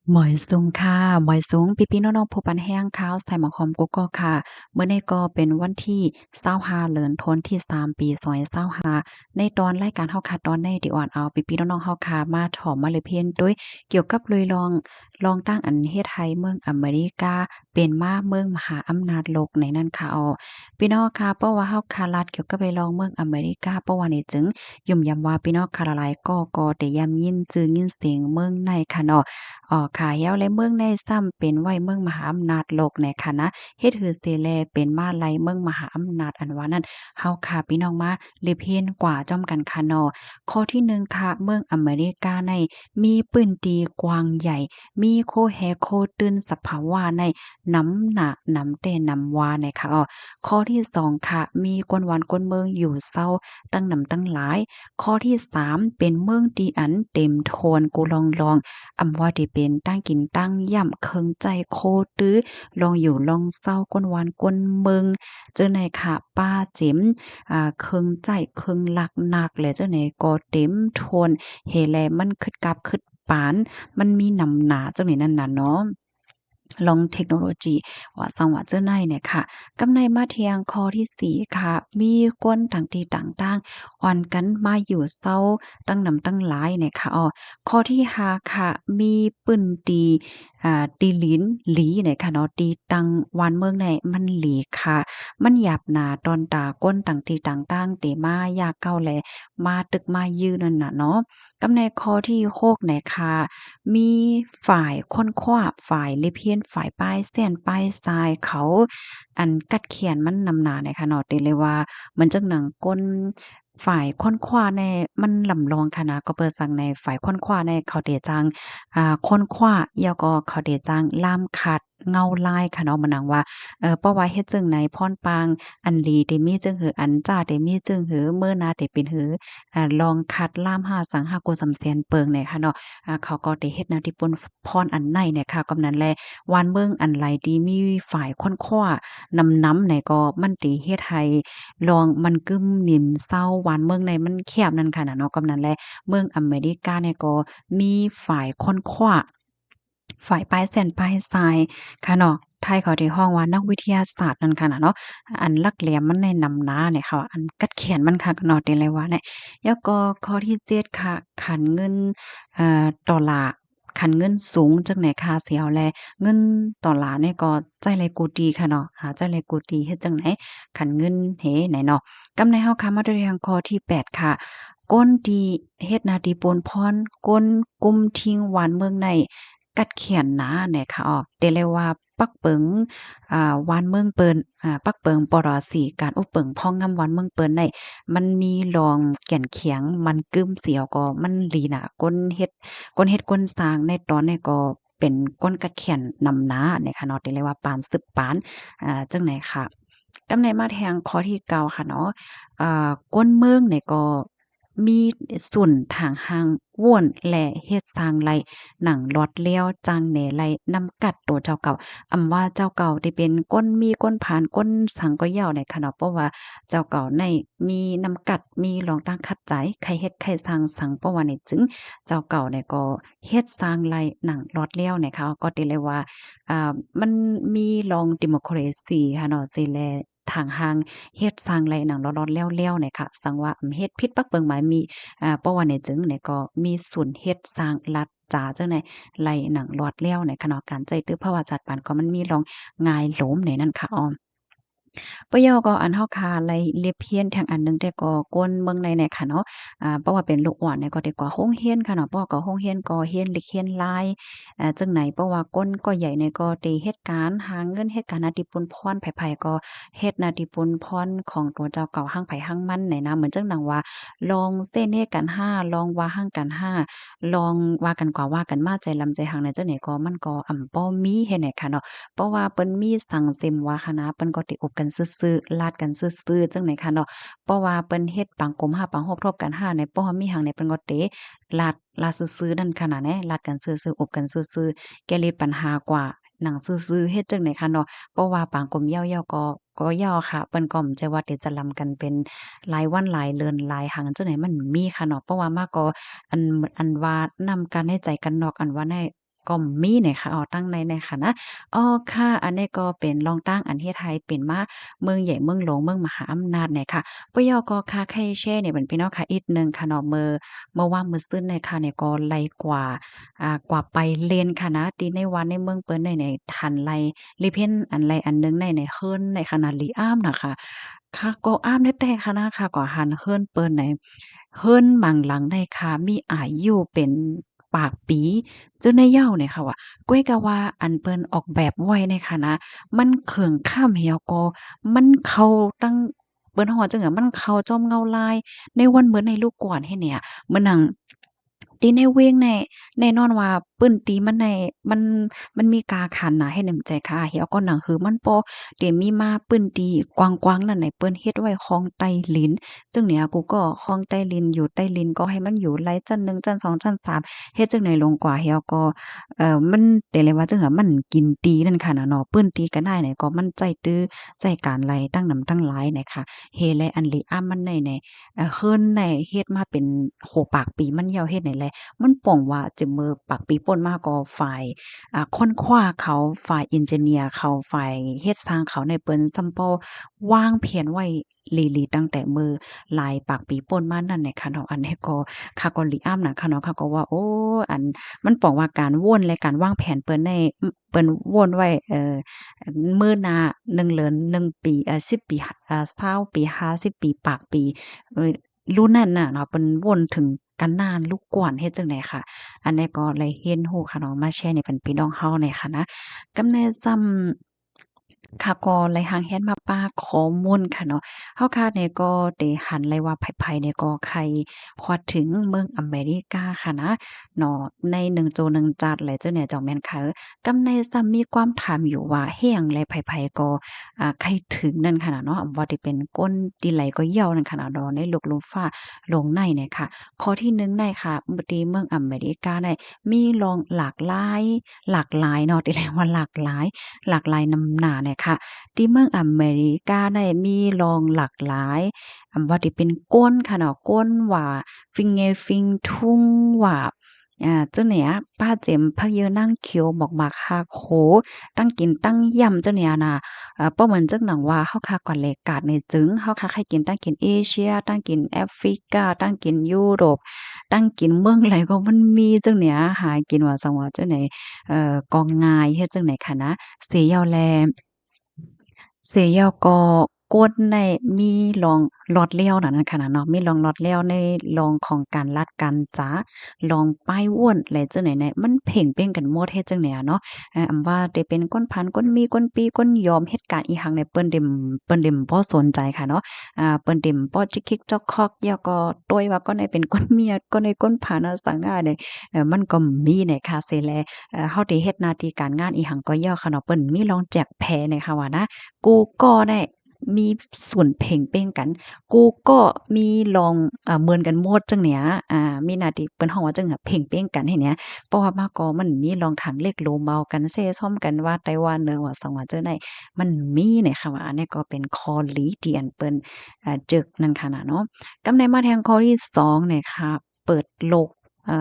หมอยสูงค่ะหมอยสูงพี่ๆน้องๆผู้ปันแห้งข้าวใส่หมอหอมกุ๊กก๊อกค่ะมื้อนี้ก็เป็นวันที่25เดือนธันวาคมที่3ปี2025ในตอนรายการเฮาค่ะตอนในที่อ่อนเอาพี่ๆน้องๆเฮาค่ะมาถ่อมมาเลยเพียนด้วยเกี่ยวกับลุยลองตั้งอันเฮ็ดให้เมืองอเมริกาเป็นมาเมืองมหาอำนาจโลกในนั้นค่ะพี่น้องค่ะเพราะว่าเฮาค่ะรัฐเกี่ยวกับไปลองเมืองอเมริกาเพราะว่านี่จึงยุ่มยำว่าพี่น้องค่ะหลายๆก็ได้ยำยินชื่อยินเสียงเมืองในค่ะเนาะ ค่ะแล้วและเมืองในซ้ำเป็นไว้เมืองมหาอำนาจโลกในค่ะนะเฮ็ดให้สิแลเป็นมาลัยเมืองมหาอำนาจอันว่านั้นเฮาค่ะพี่น้องมาลิเพนกว่าจ้อมกันค่ะเนาะข้อที่1ค่ะเมืองอเมริกาในมีปื้นที่กว้างใหญ่มีโคแฮโคตื่นสภาวะในน้ำหนักน้ำแต่น้ำวาในค่ะข้อที่2ค่ะมีกวนวานกวนเมืองอยู่เซาตั้งนำตั้งหลายข้อที่3เป็นเมืองที่อันเต็มโทนกูลอง อำว่าที่เป็นตั้งกินตั้งย่ำเคิงใจโคตื้อลองอยู่ลองเศร้าก้นหวานก้นเมืองเจ้าไหนค่ะป้าจิ๋มเคิงใจเคิงหลักหนักแหละเจ้าไหนก็เต็มทนเฮแลมันคึดกับคึดปานมันมีหนำหนาจังนี้นั่นน่ะเนาะ ลองเทคโนโลยีว่าสังว่าเจ้าในเนี่ยค่ะกำในมาเทียงข้อที่4ค่ะมีก้นต่างที่ต่างๆอ่อนกันมาอยู่เซาตั้งนำตั้งหลายเนี่ยค่ะข้อที่5ค่ะมีปื้นตีตีหลินหลีเนี่ยค่ะเนาะตีตังวานเมืองในมันหลีค่ะมันหยาบหนาตอนตาก้นต่างที่ต่างๆเตมายากเก้าแลมาตึกมายื้อนั่นน่ะเนาะกำในข้อที่6เนี่ยค่ะมีฝ่ายค้นคว้าฝ่ายลิเพียนฝ่ายป้ายเส้นป้ายทรายเขาอันกัดเขียนมันนำหน้าเนี่ยค่ะเนาะติเลยว่ามันจังหนังก้นฝ่ายค้นคว้าในมันลำลองค่ะนะก็เปิดสั่งในฝ่ายค้นคว้าในเขาเดจังค้นคว้าแล้วก็เขาเดจังล่ามขัดเงาลายค่ะเนาะมันนังว่าเพราะว่าเฮ็ดจั่งใดพรปางอันลีได้มีจึงหืออันจ้าได้มีจึงหือเมื่อนาได้เป็นหือลองคัดล่ามหาสังหากุสำเสียนเปิงเนี่ยค่ะเนาะ เขาก็ได้เฮ็ดแนวที่ปนพรอันในเนี่ยค่ะกำนั้นแลวานเมืองอันไหลดีมีฝ่ายค้นคว้านำเนี่ยก็มันติเฮ็ดให้ลองมันกึมหนิมเศร้าวานเมืองในมันแคบนั่นค่ะน่ะเนาะกำนั้นแลเมืองอเมริกาเนี่ยก็มีฝ่ายค้นคว้าฝ่ายปลายเส้นปลายสายค่ะเนาะไทยเขาที่ฮ้องว่านักวิทยาศาสตร์นั่นค่ะน่ะเนาะอันลักแหลมมันในนำหน้าเนี่ยค่ะอันกัดแขนมันคักเนาะติเลยว่าเนี่ย แล้วก็ข้อที่7ค่ะขันเงินดอลลาร์ขันเงินสูงจังไหนคะสิเอาแลเงินดอลลาร์เนี่ยก็ใจเลยกูดีค่ะเนาะใจเลยกูดีเฮ็ดจังไหนขันเงินเฮไหนเนาะกำในเฮาค่ะมาดูทางข้อที่8ค่ะก้นดีเฮ็ดหน้าที่ปนพรก้นกุมทิ้งหวานเมืองในกัดเขียนหนาเนี่ยค่ะเตเลยว่าปักเปิงวานเมืองเปิ้นปักเปิงปรสีการอุเปิงพ่องงำวานเมืองเปิ้นได้ มันมีรองแก่นเคียงมันกึ้มเสียวก็มันหลีน่ะก้นสร้างในตอนนี้ก็เป็นก้นกระเขียนนำหน้าเนี่ยค่ะเนาะที่เรียกว่าปานสืบปานจังไหนค่ะกำในมาแทงข้อที่เก้าค่ะเนาะก้นเมืองเนี่ยก็มีส่วนทางห่างว่วนและเฮ็ดสร้างไรหนังลอดเลี้ยวจางแหน่ไรนำกัดตัวเจ้าเก่าอำว่าเจ้าเก่าที่เป็นก้นมีก้นผานก้นสังก็เหย้าเนี่ยค่ะเนาะเพราะว่า เจ้าเก่าในมีน้ำกัดมีรองตั้งคัดใจใครเฮ็ดใครสร้างสังเพราะว่านี่จึงเจ้าเก่าเนี่ยก็เฮ็ดสร้างไลหนังลอดเลี้ยวเนี่ยเขาก็ติเลยว่ามันมีรอง democracy ค่ะเนาะสิแลทางห่างเฮ็ดสร้างไลหนังลอดๆแล้วๆเนี่ยค่ะสังว่าเฮ็ดผิดปักเปิงหมายมีเพราะว่าเนี่ยจึงเนี่ยก็มีส่วนเฮ็ดสร้างรัฐจ๋าจังได๋ไลหนังลอดแล้วในขณะการใจตื้อเพราะว่าจัดปานก็มันมีรองงายโหลมในนั้นค่ะอ้อ ปะยอก็อันเฮาคาไลเล็บเฮียนแทงอันหนึ่งแต่ก็ก้นเมืองในเนี่ยค่ะเนาะเพราะว่าเป็นลูกอ่อนเนี่ยก็ได้กว่าโรงเรียนค่ะเนาะเพราะว่าก็โรงเรียนก็เรียนเล็กเรียนหลายจังไหนเพราะว่าก้นก็ใหญ่เนี่ยก็ได้เฮ็ดการหาเงินเฮ็ดการหน้าที่ปนพรไผๆก็เฮ็ดหน้าที่ปนพรของตัวเจ้าเก่าหั้งไผหั้งมันเนี่ยนะเหมือนจังหนังว่าลองเซ้เฮกันห้าลองว่าหั้งกันห้าลองว่ากันกว่าว่ากันมาใจลำใจหักในจังไหนก็มันก็บ่มีเฮ็ดให้ค่ะเนาะ เพราะว่าเปิ้นมีสังเซ็มว่าหั้นนะเปิ้นก็ติอบกันซื่อๆลาดกันซื่อๆจังไหนค่ะเนาะเพราะว่าเปิ้นเฮ็ดปังกลมห้าปังฮบทบกันห้าในเพราะว่ามีหั้งในเปิ้นก็เตะลาดซื่อๆนั่นขนาดแหนลาดกันซื่อๆอบกันซื่อๆแก้เลดปัญหากว่าหนังซื่อๆเฮ็ดจังได๋คะเนาะเพราะว่าปางกลมยาวๆก็ยาวค่ะเปิ้นก็บ่ใจว่าเดี๋ยวจะลำกันเป็นรายวันหลายเดือนหลายหั้งจังได๋มันมีค่ะเนาะเพราะว่ามาก็อันว่านำกันให้ใจกันนอกอันว่าใน ก็มีนะคะตั้งในค่ะนะค่ะอันนี้ก็เป็นรองตั้งอันที่ไทยเป็นมาเมืองใหญ่เมืองหลวงเมืองมหาอำนาจเนี่ยค่ะปยก็ค่ะไข่แช่เนี่ยเป็นพี่น้องค่ะอีกหนึ่งค่ะเนาะเมื่อว่างมื้อซื่นเนี่ยค่ะเนี่ยก็ไล่กว่า กว่าไปเลนค่ะนะตีในวันในเมืองเปิ้นในทันไรลิเพ่นอันไรอันหนึงในเฮิรนในขนาดลีอ้ามน่ะค่ะค่ะก็อ้ามได้แต่ค่ะนะค่ะก็หันเฮิรนเปิ้นในเฮิรนบางหลังได้ค่ะมีอายุเป็นปากปีจนได้เย้าเนี่ยค่ะว่าก้วยกะว่าอันเปิ้นออกแบบไว้เนี่ยค่ะนะมันเคิงข้ามเหี่ยวก็มันเข้าตั้งเปิ้นฮ้อจังอะมันเข้าจอมเงาลายในวันเหมือนในลูกกวนให้เนี่ยมื้อนั้นตีในเวงใน แน่นอนว่าปื้นตีมันได้มันมันมีกาขันน่ะให้แหนมใจค่ะเฮียก็หนังหือมันบ่ได้มีมาปื้นตีกว้างๆนั่นไหนเปิ้นเฮ็ดไว้คลองใต้ลิ้นจึงเนี่ยกูก็คลองใต้ลิ้นอยู่ใต้ลิ้นก็ให้มันอยู่ไหลจัน1จัน2จัน3เฮ็ดจังได๋ลงกว่าเฮียก็มันได้เลยว่าจังหะมันกินตีนั่นค่ะน่ะเนาะปื้นตีกันได้เนี่ยก็มันใจตื้อใจการไหลตั้งนำตั้งหลายเนี่ยค่ะเฮแลอันลิอ้ำมันได้เฮิ้นได้เฮ็ดมาเป็นโอ้โฮปากปีมันยาวเฮ็ดได้แล มันป่องว่าจะมือปักปีป่นมากก็ฝ่ายค้นคว้าเขาฝ่ายเอนจิเนียร์เขาฝ่ายเฮ็ดสร้างเขาในเปิ้นซัมเปาวางแผนไว้ลีหลีตั้งแต่มือหลายปากปีป่นมานั่นแหละค่ะเนาะอันนี้ก็ค่ะก็ลิอ้ำน่ะค่ะเนาะค่ะก็ว่าโอ้อันมันป้องว่าการวนและการวางแผนเปิ้นได้เปิ้นวนไว้มื้อหน้า1เดือน1ปี10ปี20ปี50ปีปากปีเอ่อ รุ่นนั้นน่ะเนาะเปิ้นวนถึงกันนานลูกกวนเฮ็ดจั่งใดค่ะอันนี้ก็เลยเรียนรู้ค่ะเนาะมาแชร์ให้เพิ่นพี่น้องเฮาเนี่ยค่ะนะกำแน่ซ้ำค่ะก็เลยหางเฮียนมาป้าข้อมูลค่ะเนาะเฮาค่ะเนี่ยก็ได้หันเลยว่าไผๆเนี่ยก็ใครฮอดถึงเมืองอเมริกาค่ะนะเนาะใน1โจ1จัดแหละเจ้าเนี่ยเจ้าแม่นค่ะกำในซ้ำมีความถามอยู่ว่าเฮ็ดหยังแลไผๆก็ใครถึงนั่นขนาดเนาะบ่ได้เป็นก้นติไหลก็เหี่ยวนั่นขนาดเนาะในโลกลมฟ้าโลงในเนี่ยค่ะข้อที่1ได้ค่ะติเมืองอเมริกาได้มีลองหลากหลายเนาะติเรียกว่าหลากหลายนำหน้าเนี่ยค่ะที่เมืองอเมริกาได้มีลองหลากหลายว่าที่เป็นก้นค่ะเนาะก้นว่าฟิงเงฟิงทุ่งว่าเจ้าเนี่ยป้าเจ็มพักเยอะนั่งเขียวหมอกหมากฮาโคตั้งกินตั้งยำเจ้าเนี่ยน่ะป้อเหมือนจักหนังว่าเฮาคาก่อนแลกาดในจึงเฮาคาให้กินตั้งกินเอเชียตั้งกินแอฟริกาตั้งกินยุโรปตั้งกินเมืองไหนก็มันมีจังเนี่ยหากินว่าซังว่าจังไหนกองงายเฮ็ดจังไหนคะนะเสยาวแล เสยเอาก็กดในมีลองลอดเลี้ยวนั่นน่ะค่ะนะเนาะมีลองลอดเลี้ยวในลองของการลัดการจ๋าลองป้ายว่นอะไรจังไหนเนี่ยมันเพ่งเป้งกันหมดเฮ็ดจังไหนอะเนาะอำว่าได้เป็นก้นพันก้นมีก้นปีก้นยอมเฮ็ดการอีหังเนี่ยเปิ้นเด็มบ่สนใจค่ะเนาะเปิ้นเด็มบ่จิกกิกจอกคอกแล้วก็ต้วยว่าก็ได้เป็นก้นเมียก็ได้ก้นพันอะสังหาเนี่ยมันก็มีเนี่ยค่ะเสแลเฮาได้เฮ็ดหน้าที่การงานอีหังก็ย่อค่ะเนาะเปิ้นมีลองแจกแผเนี่ยค่ะว่านะ กูก็ได้มีส่วนเพ่งเป้งกันกูก็มีลองเหมือนกันหมดจังเนี้ยมีหน้าที่เปิ้นฮ้องว่าจังเพ่งเป้งกันให้เนี้ยเพราะว่ามาก็มันมีลองถังเล็กโลเมากันเซซ่อมกันว่าไต้ว่าเนือว่าสังว่าจังได๋มันมีเนี่ยค่ะว่าอันนี้ก็เป็นข้อดีที่อันเปิ้นจึกนั่นค่ะน่ะเนาะกำในมาแทงข้อที่2เนี่ยค่ะเปิดโลกอ่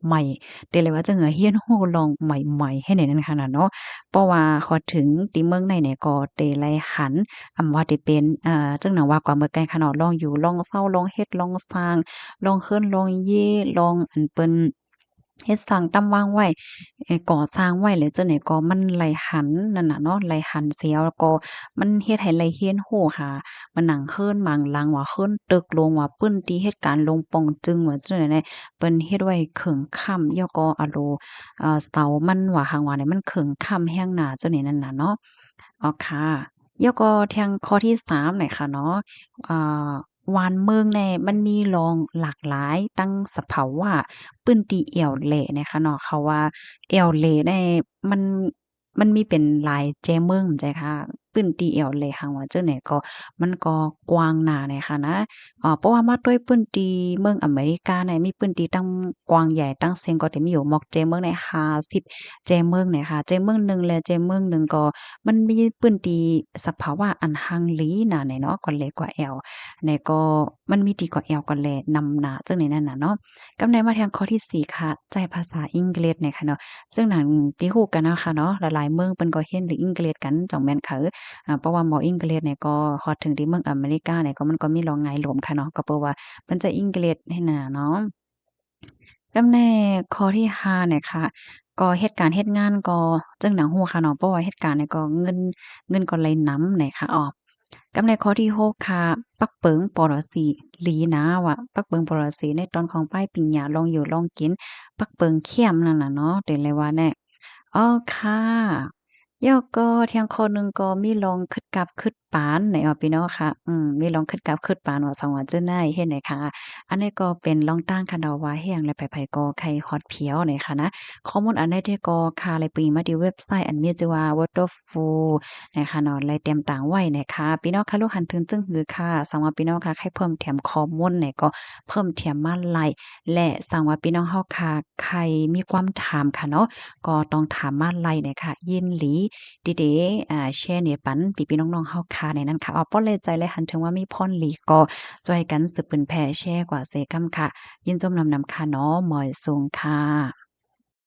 ใหม่ได้เลยว่าจังเฮียนรู้ลองใหม่ๆให้ได้นั่นค่ะน่ะเนาะ เพราะว่าฮอดถึงติเมืองในเนี่ยก็ได้ไล่หันว่าที่เป็นจั่งหนังว่ากว่าเมื่อไกลขนาดลองอยู่ลองเซาลองเฮ็ดลองสร้างลองเฮิรนลองเย่ลองอันเปิ้นเฮ็ดสร้างตำวางไว้ก่อสร้างไว้แล้วจั่งใดก็มันไหลหันนั่นน่ะเนาะไหลหันเสียแล้วก็มันเฮ็ดให้ไหลเฮียนรู้ค่ะมันหนังเฮิรนหมางหลังว่าเฮิรนตึกลงว่าปึ้นตีเหตุการณ์ลงป่องจึงว่าจั่งใดเนี่ยเปิ้นเฮ็ดไว้เคิงค่ำแล้วก็อะโล เสามันว่าหางว่าเนี่ยมันเคิงค่ำแรงหน้าจังนี้นั่นน่ะเนาะอ๋อค่ะแล้วก็ทางข้อที่3หน่อยค่ะเนาะอ่าวานเมืองเนี่ยมันมีลองหลากหลายตั้งสะเผาว่าปื้นตีแอวแหล่นะคะเนาะเขาว่าแอวแหล่เนี่ยมันมันมีเป็นหลายแจเมืองจั่งซี้ค่ะ ปื้นตีเอวเลยหังว่าจังไหนก็มันก็กว้างหน้าเนี่ยค่ะนะเพราะว่ามาด้วยปื้นตีเมืองอเมริกาเนี่ยมีปื้นตีตั้งกว้างใหญ่ตั้งเซ็งก็จะมีอยู่หมอกเจเมืองใน50เจเมืองเนี่ยค่ะเจเมืองหนึ่งและเจเมืองหนึ่งก็มันมีปื้นตีสภาวะอันหังหลีหน้าเนี่ยเนาะก็เล็กกว่าแอวเนี่ยก็มันมีดีกว่าแอวก็แลนำหน้าจังไหนนั่นน่ะเนาะกำในมาทางข้อที่สี่ค่ะใจภาษาอังกฤษเนี่ยค่ะเนาะ ซึ่งหนังที่ฮู้กันนะคะเนาะหลายๆเมืองเปิ้นก็เรียนหรืออังกฤษกันจ่องแม่นเขาเพราะว่าหมออังกฤษเนี่ยก็ฮอดถึงที่เมืองอเมริกาเนี่ยก็มันก็มีรองไงหลวมค่ะเนาะก็เพราะว่าเพิ่นจะอังกฤษให้น่ะเนาะกำแน่ข้อที่5เนี่ยค่ะก็เหตุการณ์เฮ็ดงานก็จึงหนังฮู้ค่ะเนาะเพราะว่าเหตุการณ์เนี่ยก็เงินก็ไหลนำเนี่ยค่ะกำในข้อที่6ค่ะปักเปิงปรสีหลีนะว่าปักเปิงปรสีในตอนของป้ายปิงหยาลองอยู่ลองกินปักเปิงเขี้ยมนั่นน่ะเนาะเป็นเลยว่าแน่ อ๋อค่ะแล้วก็เที่ยงคนหนึ่งก็มีลองคึดกับคึดปานไหนออพี่น้องค่ะมีลองคึดกับคึดปานว่าสองว่าจื้อได้เฮ็ดไหนคะอันนี้ก็เป็นลองตั้งคันเดาว่าเฮียงและไผๆก็ใครฮอดเพียวไหนค่ะนะข้อมูลอันใดที่ก็ค่ะเลยปีมาที่เว็บไซต์อันมีชื่อว่า Waterful นะคะเนาะเลยเตรียมต่างไว้นะคะพี่น้องค่ะลูกหันถึงจึงหือค่ะสำหรับพี่น้องค่ะให้เพิ่มแถมข้อมูลเนี่ยก็เพิ่มเทียมมาไลและสั่งว่าพี่น้องเฮาค่ะใครมีความถามค่ะเนาะ ก็ต้องถามมาไล่เนี่ยค่ะยินหลีดีๆแชร์เนี่ยปันพี่ๆน้องๆเฮาค่ะในนั้นค่ะป้อเลยใจเลยหันถึงว่ามีพ่นหลีก็จอยกันสืบปืนแผ่แชร์กว่าเซกัมค่ะยินจมนำค่ะเนาะหมอยสูงค่ะ